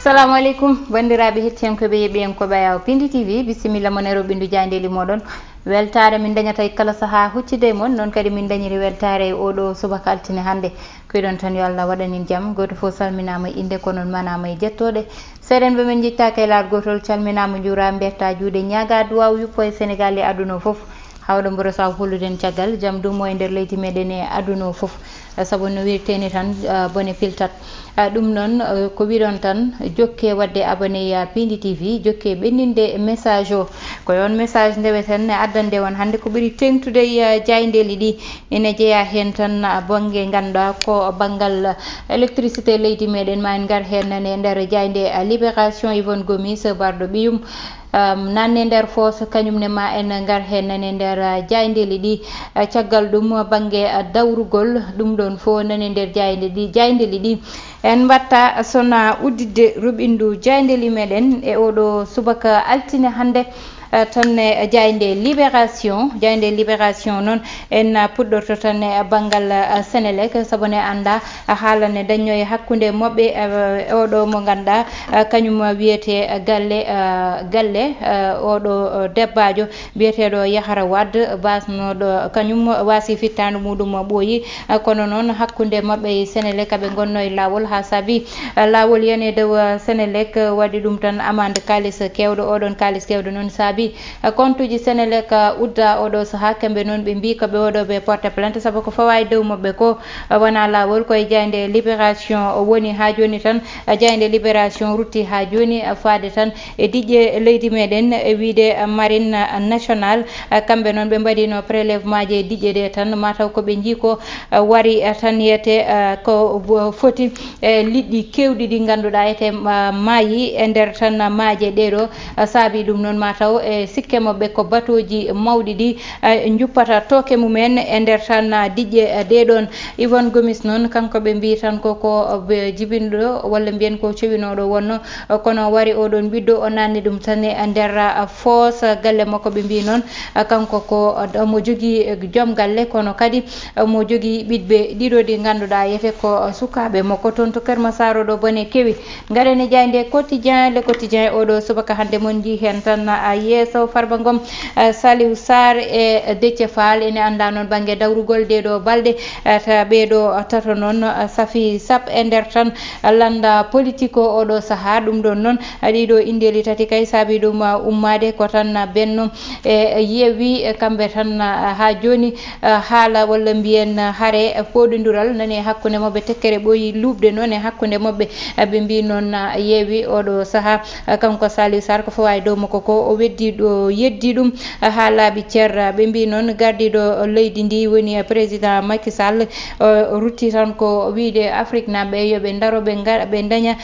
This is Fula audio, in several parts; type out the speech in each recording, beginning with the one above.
Assalamu alaikum bandiraɓe hettiyankoɓe yeɓiyankoɓe yaw Pindi TV bisimilla mon e roɓindu jandeli moɗon weltare min dañata e kala saaha huccide mon non kadi min dañiri weltare oɗo subaka altine hande kuiɗon tan yo Allah waɗanin jaam goto fo salminama inde ko noon manama e jettoɗe seeɗen ɓe min jittaka e laar gotol calminama juura berta juuɗe ñaga duwaw yuppo e Sénégal e aduna foof hawɗo mboro saw holluden caggal jaam dumo e nder leydi meɗen e aduna foof saabu no wirteni tan bone filtat ɗum noon ko wiɗon tan jokke wadde abonné ya Pindi TV jokke ɓenninde message o ko yon message ndeweten addande on hande ko ɓuri tengtude jaydeli ɗi ene jeeya hen tan banggue ganduɗa ko banggal électricité leydi meɗen ma en gar hen e nder jayde Libération Yvonne Gomis barɗo ɓiyum nanne nder foos kañumne ma en gar hen nane nder jaydeli ɗi caggal ɗum banggue dawrugol ɗum ɗon fo nane nder jaydeli ɗi en batta sona uddidde ruɓindu jaydeli meɗen e oɗo subaka altine hande tan jayde libération noon en puɗɗorto tan e banggal Sénélec saabu ne anda haalane dañño e hakkude moɓɓe oɗo mo ganduɗa kañum wiyete galle oɗo debbajo biyeteɗo Yahara Wade basnoɗo kañum wasi fittadu muɗum ɓooyi kono noon hakkude mabɓe e Sénélec ɓe gonno e lawol ha saabi lawol yani dow Sénélec waɗi ɗum tan amande kalis kewɗo oɗon kalis kewɗo noon saabi compte uji Sénélec udda oɗo saaha kamɓe noon ɓe mbi ko ɓe oɗo ɓe porte plainte saabu ko fawa e dow mabɓe ko wona lawol koye jayde Libération woni ha joni tan jayde Libération rutti ha joni faade tan e diƴƴe leydi meɗen e wiide marine national kamɓe noon ɓe mbaɗino prélèvement je diƴƴe ɗe tan mataw koɓe jii ko wari tan yiyete ko foti e liɗɗi kewɗi ɗi ganduɗa ete maayi e nder tan maaje ɗeɗo saabi ɗum noon mataw e sikke mabɓe ko batoji mawɗi ɗi juppata tooke mumen e nder tan diƴƴe ɗeɗon Yvonne Gomis noon kanko ɓe mbi tan koko jibinɗo walla mbiyen ko cowinoɗo wonno kono wari oɗon ɓiɗɗo o nanni ɗum tan e nder foos galle makko ɓe mbi noon kanko ko mo jogui joom galle kono kadi mo jogui ɓiɗɓe ɗiɗo ɗi ganduɗa yete ko sukaɓe makko toon to Keur Massar ɗo bone kewi gaɗen e jayde quotidien le quotidien oɗo subaka hande mon ji hen tan yeeso Farba Ngom Saliou Sarr e Déthié Fall ene anda noon banggue dawrugol ɗeɗo balɗe ɓeɗo tato noon saafi sap e nder tan landa politique o oɗo saaha ɗum ɗon noon ɗiɗo indeli tati kay saabi ɗum ummade ko tan benno e yeewi kamɓe tan ha joni haala walla mbiyen haare poɗodiral nani hakkude mabɓe tekkere ɓooyi lubde noon e hakkude mabɓe ɓe mbi noon yeewi oɗo saaha kanko Saliou Sarr ko fawa e dow makko ko o weddi ɗo yeddi ɗum ha laaɓi ceer ɓe mbi noon gardiɗo leydi ndi woni président Macky Sall rutti tan ko wiide Afrique naɓe yoɓe daro ɓe daña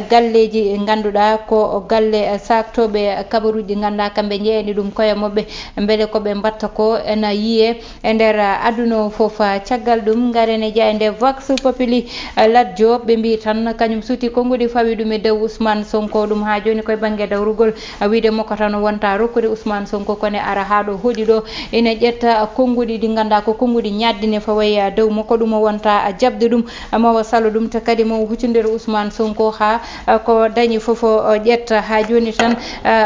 galleji ganduɗa ko galle saktoɓe kabaruji ganduɗa kamɓe jeeyani ɗum koye mabɓe beele koɓe mbatta ko ena yiye e nder aduna foof caggal ɗum garene jayde Vox Populi Lat Diop ɓe mbi tan kañum suuti konngudi fawi ɗum e dow Ousmane Sonko ɗum ha joni koye banggue dawrugol wiide makko tan wonta rokkude Ousmane Sonko kone ara ha ɗo hooɗi ɗo ene ƴetta konngudi ɗi ganduɗa ko konngudi ñaddine fawaye dow makko ɗum o wonta jabde ɗum mawo salo ɗum te kadi mo huccodira Ousmane Sonko ha ko dañi foof o ƴetta ha joni tan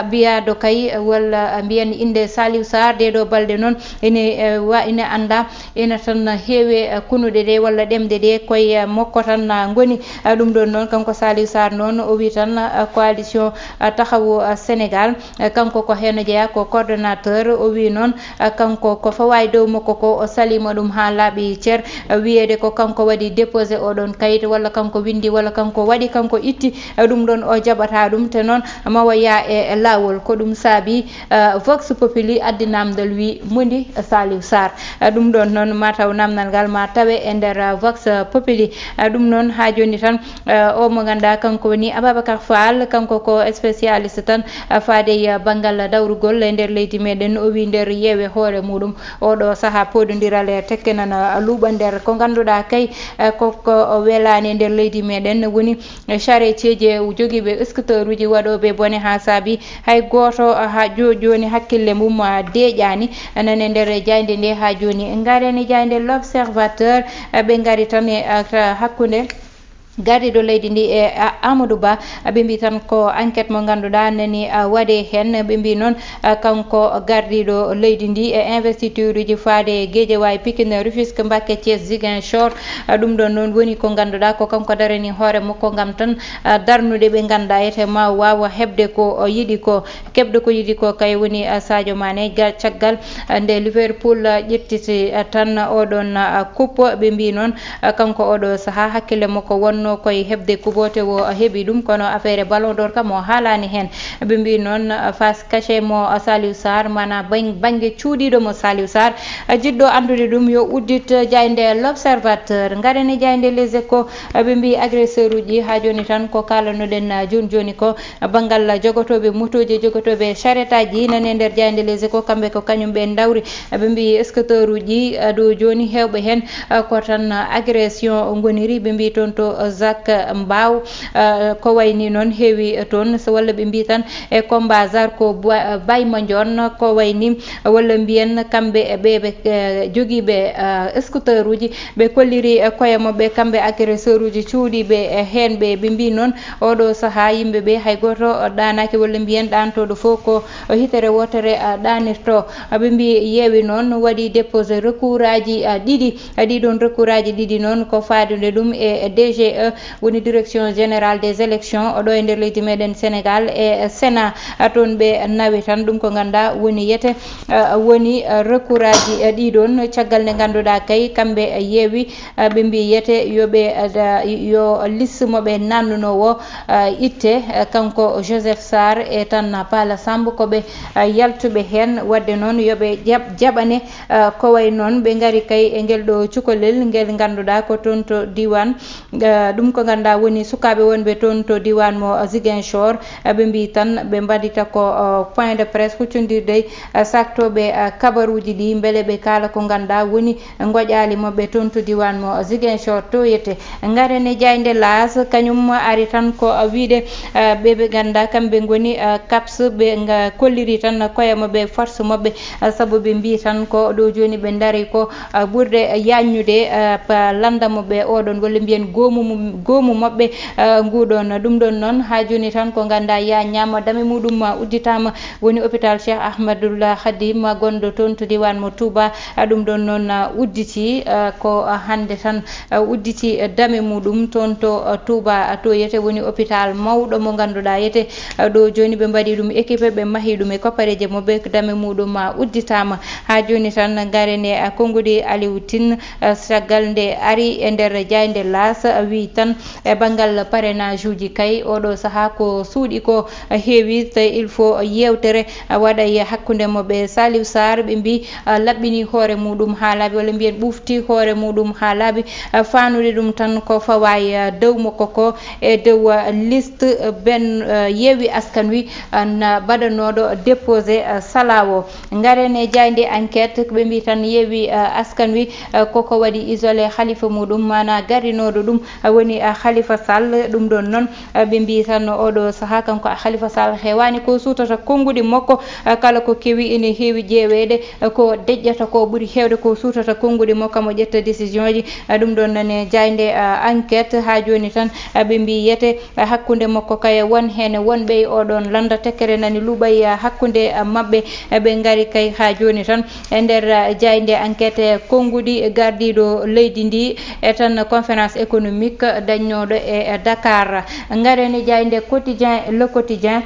mbiyado kay walla mbiyen inde Saliou Sarr ɗeɗo balɗe noon ene anda ene tan heewe kunuɗe ɗe walla ɗemde ɗe koye makko tan goni ɗum ɗon noon kanko Saliou Sarr noon o wi tan coalition taxawu Sénégal kanko ko hen jeeya ko coordonnateur o wi noon kanko ko fawa e dow makko ko o salima ɗum ha laaɓi ceer wiyede ko kanko waɗi déposé oɗon kayit walla kanko windi walla kanko waɗi kanko itti ɗum ɗon o jaɓata ɗum te noon mawa ya e lawol ko ɗum saabi Vox Populi addi namdal wi mondi Saliou Sarr ɗum ɗon noon mataw namdal ngal ma tawe e nder Vox Populi ɗum noon ha joni tan o mo ganduɗa kanko woni Ababacar Fall kanko ko spécialiste tan faade banggal dawrugol e nder leydi meɗen o wi nder yeewe hoore muɗum oɗo saaha pododiral e tekkenana luuɓa nder ko ganduɗa kay koko welani e nder leydi meɗen woni charretier je joguiɓe scooter uji waɗoɓe bone ha saabi hay goto ha joni hakkille mum deƴani nane nder jayde nde ha joni garene jayde L'Observateur ɓe gari tan e hakkude gardiɗo leydi ndi e Amadou Ba ɓe mbi tan ko enquête mo ganduɗa nani waɗe hen ɓe mbi noon kanko gardiɗo leydi ndi e investiture uji faade Guédiawaye Pikine Rufisque Mbacké Thiès Ziguinchor ɗum ɗon noon woni ko ganduɗa ko kanko darani hoore makko gam tan darnude ɓe ganduɗa ete ma wawa hebde ko yiɗi ko keɓde ko yiɗi ko kay woni Sadio Mané caggal nde Liverpool ƴettiti tan oɗon coupe ɓe mbi noon kanko oɗo saaha hakkille makko wonno koye hebde kubote wo heeɓi ɗum kono affaire ballon d'or kam o haalani hen ɓe mbi noon face caché mo Saliou Sarr mana banggue cuuɗiɗo mo Saliou Sarr jiɗɗo andude ɗum yo uddit jayde l'observateur garene jayde les échos ɓe mbi agresseur uji ha joni tan ko kalanoɗen joni ko banggal jogotoɓe motoji jogotoɓe charrette aji nane nder jayde les échos kamɓe ko kañum ɓe dawri ɓe mbi scooter uji ɗo joni hewɓe hen ko tan agression goniri ɓe mbi toon to Zac Mbaw ko wayni noon heewi toon so walla ɓe mbi tan e combat Zarko Bayma Ndione ko wayni walla mbiyen kamɓe ɓe joguiɓe scooter uji ɓe kolliri koye mabɓe kamɓe agresseur uji cuuɗiɓe hen ɓe mbi noon oɗo saaha yimɓeɓe hay goto ɗanaki walla mbiyen ɗantoɗo fof ko hitere wotere ɗanirto ɓe mbi yeewi noon waɗi déposé recours aji ɗiɗon recours aji ɗiɗi noon ko fadude ɗum e DGE woni direction générale des élections ɗo e nder leydi meɗen Sénégal e Sénat toon ɓe nawi tan ɗum ko ganduɗa woni yete woni recours aji ɗiɗon caggal nde ganduɗa kay kamɓe yeewi ɓe mbi yete yo liste moɓe nannunowo itte kanko Joseph Sarr e tan Pala Samb koɓe yaltuɓe hen wadde noon yoɓe jaɓane ko way noon ɓe gari kay e guel ɗo cukalel guel ganduɗa ko toon to diwan ɗum ko ganduɗa woni sukaɓe wonɓe toon to diwan mo Ziguinchor ɓe mbi tan ɓe mbaɗita ko point de presse huccodirde saktoɓe kabaruji ɗi beele ɓe kala ko ganduɗa woni goƴali mabɓe toon to diwan mo Ziguinchor to yette garene jayde las kañum ari tan ko wiide ɓeɓe ganduɗa kamɓe goni CAPS ɓe kolliri tan koye mabɓe force mabɓe saabu ɓe mbi tan ko ɗo joni ɓe daari ko ɓurde yannude landamoɓe oɗon walla mbiyen goomu mabɓe nguɗon ɗum ɗon noon ha joni tan ko ganduɗa ya ñama dame muɗum udditama woni hôpital Cheikh Ahmadoul Khadim gonɗo toon to diwan mo Touba ɗum ɗon noon udditi ko hande tan udditi dame muɗum toon to Touba to yete woni hôpital mawɗo mo ganduɗa yete ɗo joni ɓe mbaɗi ɗum équipe ɓe mahi ɗum e koppareje mabɓe dame muɗum udditama ha joni tan garene konngudi Aliou Tine caggal nde ari e nder jayde las wi tan e banggal parrainage uji kay oɗo saaha ko suuɗi ko heewi te il faut yewtere waɗay hakkude moɓe Saliou Sarr ɓe mbi laɓɓini hoore muɗum ha laaɓi walla mbiyen ɓufti hoore muɗum ha laaɓi fanude ɗum tan ko fawa dow makko ko e dow liste ben Yewwi Askan Wi na baɗanoɗo déposé salawo garene jayde enquête ɓe mbi tan Yewwi Askan Wi koko waɗi isolé khalifa muɗum mana garinoɗo ɗum woni Khalifa Sall ɗum ɗon noon ɓe mbi tan oɗo saaha kanko Khalifa Sall hewani ko sutata konngudi makko kala ko kewi ene heewi ƴeewede ko deƴƴata ko ɓuuri hewde ko sutata konngudi makko mo ƴetta décision ji ɗum ɗon nane jayde enquête ha joni tan ɓe mbi yete hakkude makko kay won hen wonɓe oɗon landa tekkere nani luɓay hakkude mabɓe ɓe gari kay ha joni tan e nder jayde enquête konngudi gardiɗo leydi ndi e tan conférence économique dañnoɗo e Dakar garene jayde quotidien le quotidien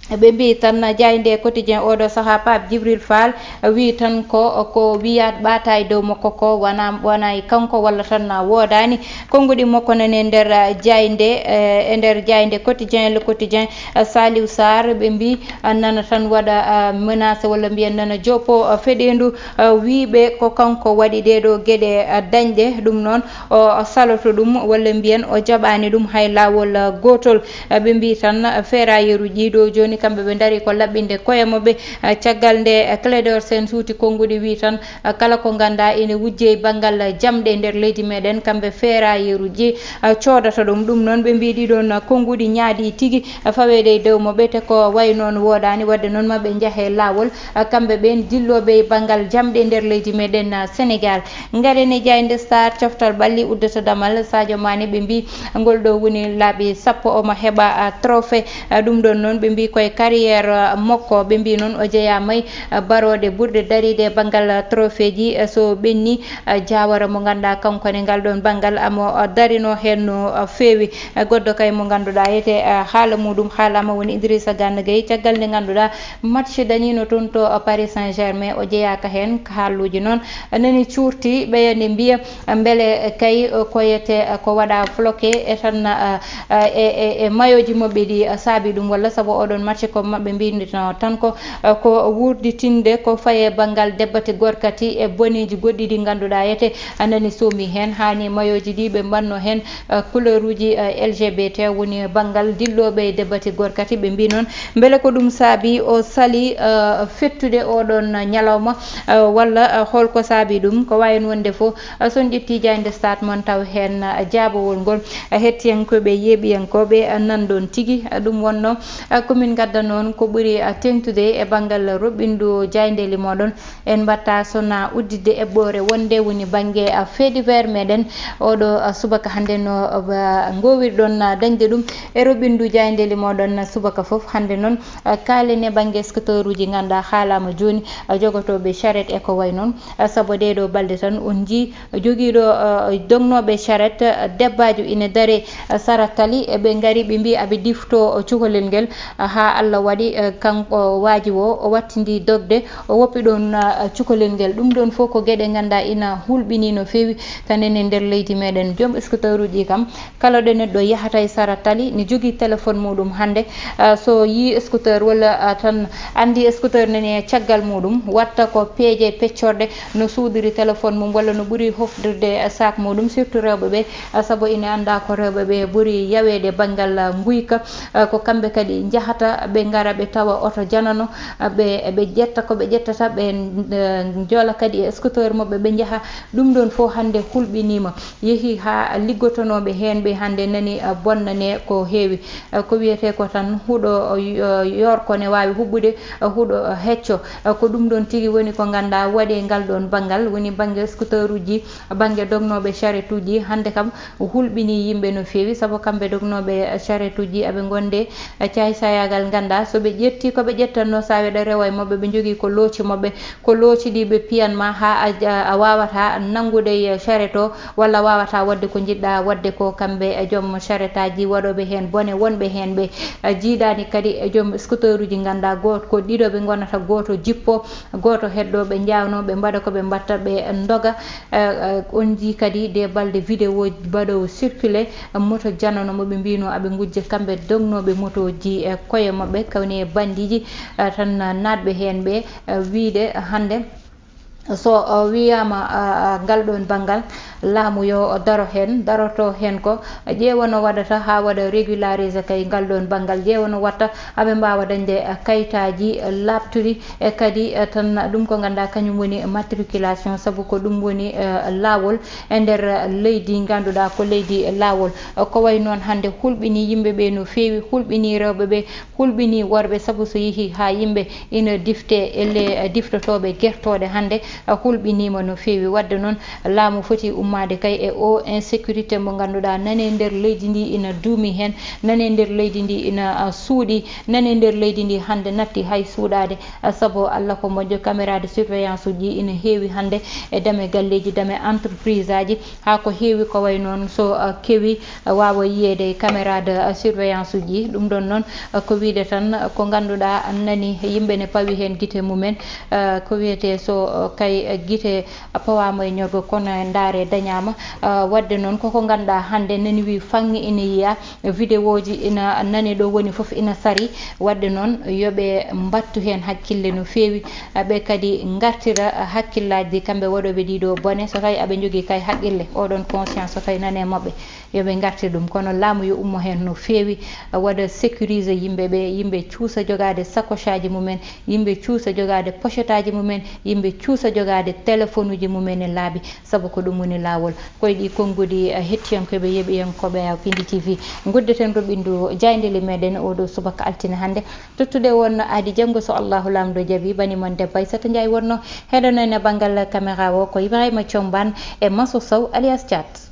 ɓe mbi tan jayde quotidien oɗo saaha Pape Djibril Fall wi tan ko wiyat ɓaata e dow makko ko wona kanko walla tan wodani konngudi makko nane nder jayde e nder jayde quotidien le quotidien Saliou Sarr ɓe mbi nana tan waɗa menace walla mbiyen nana joppo feɗendu wiɓe ko kanko waɗi ɗeɗo gueɗe dañɗe ɗum noon o saloto ɗum walla mbiyen o jaɓani ɗum hay lawol gotol ɓe mbi tan ferrailleur uji ɗo joni kamɓe ɓe dari ko laɓɓinde koye mabɓe caggal nde Clédor Sène suuti konngudi wi tan kala ko ganda ene wujje banggal jamɗe nder leydi meɗen kamɓe feerayeruji coodata ɗum noon ɓe mbi ɗiɗon konngudi ñaadi tigui fawede e dow mabɓe te ko way noon wodani wadde noon maɓe jaahe lawol kamɓe ɓen dilloɓe banggal jamɗe nder leydi meɗen Sénégal. Garene Diaynde Star coftal balli uddata damal Sadio Mané ɓe mbi ngol ɗo woni laaɓi sappo omo heɓa trophée ɗum ɗon noon ɓe mbi koye carriére makko ɓe mbi noon o jeeyamay barode ɓurɗe daride banggal trophée ji so ɓenni jawara mo ganduɗa kankone ngal ɗon banggal amo darino hen no feewi. Goɗɗo kay mo ganduɗa yete haala muɗum haalama woni Idrissa Gana Gueye caggal nde ganduɗa match dañino toon to Paris Saint-Germain o jeeyaka hen haalluji noon nani curti ɓeyande mbiya beele kay koyete ko waɗa floqué e tan e mayoji mabɓe ɗi saabi ɗum walla saabu oɗon match ko mabɓe mbinitano tan ko wurditinde ko faye banggal debbate gorkati e boneji goɗɗi ɗi ganduɗa yete anani soomi hen hani mayoji ɗi ɓe mbanno hen couleur uji LGBT woni banggal dilloɓe debbate gorkati ɓe mbi noon beele ko ɗum saabi o sali fettude oɗon ñalawma walla holko saabi ɗum ko wayen wonde fo son ƴetti Diaynde Star mon taw hen jaabowol ngol hettiyankoɓe yeeɓiyankoɓe nanɗon tigui ɗum wonno komin gadda noon ko ɓuuri tengtude e banggal roɓɓindu jayndeli moɗon en mbatta sona uddidde eɓɓore wonde woni banggue fait divers meɗen oɗo subaka hande no gowirɗon dañde ɗum e roɓɓindu jayndeli moɗon subaka foof hande noon kalen e banggue scooter uji ganduɗa haalama joni jogotoɓe charrette e ko way noon saabu ɗeɗo balɗe tan on ji joguiɗo dognoɓe charrette debbajo ina daare Sarat Tally ɓe gari ɓe mbi aɓe difto cukalel nguel ha Allah waɗi kanko waji o wattidi dogde o woppi ɗon cukalel nguel ɗum ɗon fof ko gueɗe ganduɗa ina hulɓini no fewi tanen e nder leydi meɗen joom scooter uji kam kala ɗo neɗɗo yahata e Sarat Tally ne jogui téléphone muɗum hande so yi scooter walla tan andi scooter nani e caggal muɗum watta ko peeje peccorɗe no suudiri téléphone mum walla no ɓuuri hofdirde sac muɗum surtout rewɓeɓe saabu ina anda ko rewɓeɓe ɓuuri yawede banggal guyka ko kamɓe kadi jahata ɓe gara ɓe tawa auto janano ɓe ƴetta koɓe ƴettata ɓe joola kadi e scooter mabɓe ɓe jaaha ɗum ɗon fof hande hulɓinima yeehi ha liggotonoɓe hen ɓe hande nani bonnane ko heewi ko wiyete ko tan huuɗo yorko ne wawi huɓɓude huuɗo hecco ko ɗum ɗon tigui woni ko ganduɗa waɗe ngal ɗon banggal woni banggue scooter uji banggue dognoɓe charrette uji hande kam hulɓini yimɓe no fewi saabu kamɓe dognoɓe charrette uji eɓe gonde caay sayagal ganda soɓe ƴetti koɓe ƴettanno sa weɗa rewa e mabɓe ɓe jogui ko looci mabɓe ko looci ɗi ɓe piyanma ha a wawata nangude e charrette o walla wawata wadde ko jiɗɗa wadde ko kamɓe e joom charrette aji waɗoɓe hen bone wonɓe hen ɓe jiiɗani kadi e joom scooter uji ganda goto ko ɗiɗo ɓe gonata goto jippo goto heddo ɓe jawno ɓe mbaɗa koɓe mbatta ɓe doga on ji kadi de balde vidéo baɗowo circulé moto janano moɓe mbino aɓe gujja kamɓe dognoɓe moto ji e koye mabɓe kawni e bandiji tan natɓe hen ɓe wiide hande so wiyama ngal ɗon banggal laamu yo daro hen daroto hen ko ƴeewano waɗata ha waɗa régularisé kay ngal ɗon banggal ƴeewano watta aɓe mbawa dañde kayitaji labtuɗi e kadi tan ɗum ko ganduɗa kañum woni matriculation saabu ko ɗum woni lawol e nder leydi ganduɗa ko leydi lawol ko way noon hande hulɓini yimɓeɓe no fewi hulɓini rewɓeɓe hulɓini worɓe saabu so yeehi ha yimɓe ina difte elle diftotoɓe guertoɗe hande hulɓinima no fewi wadde noon laamu foti ummade kay e o insécurité mo ganduɗa nane nder leydi ndi ina duumi hen nane nder leydi ndi ina suuɗi nane nder leydi ndi hande natti hay suuɗade saabu Allah ko moƴƴo caméra de surveillance uji ina heewi hande e dame galleji dame entreprise aji ha ko heewi ko way noon so kewi wawa yiyede caméra de surveillance uji ɗum ɗon noon ko wiide tan ko ganduɗa nani yimɓe ne pawi hen guite mumen ko wiyete so kay tay gite pawama e ñorgo kono ndaare dañama wadde noon koko ganduɗa hande nani wi fangi ina yiya vidéo ji ina nani ɗo woni foof ina sari wadde noon yoɓe mbattu hen hakkille no fewi ɓe kadi gartira hakkillaji kamɓe waɗoɓe ɗiɗo bone so tawi aɓe jogui kay haqqille oɗon conscience so tawi nane mabɓe yoɓe gartir ɗum kono laamu yo ummo hen no fewi waɗa sécuriser yimɓeɓe yimɓe cuusa jogade sacoche aji mumen yimɓe cuusa jogade pochette aji mumen yimɓe cuusa jogade téléphone uji mumen e laabi saabu ko ɗum woni lawol koye ɗi konngudi hettiyankoɓe yeeɓiyankoɓe Pindi TV guddeten roɓindu jaydeli meɗen oɗo subaka altine hande tottude won adi janggo so Allahu lamɗo jaaɓi banimon debbo Aissata Ndiaye wonno heɗonen e banggal caméra o ko Ibrahima Thiombane e Masso Sow alias Thiat.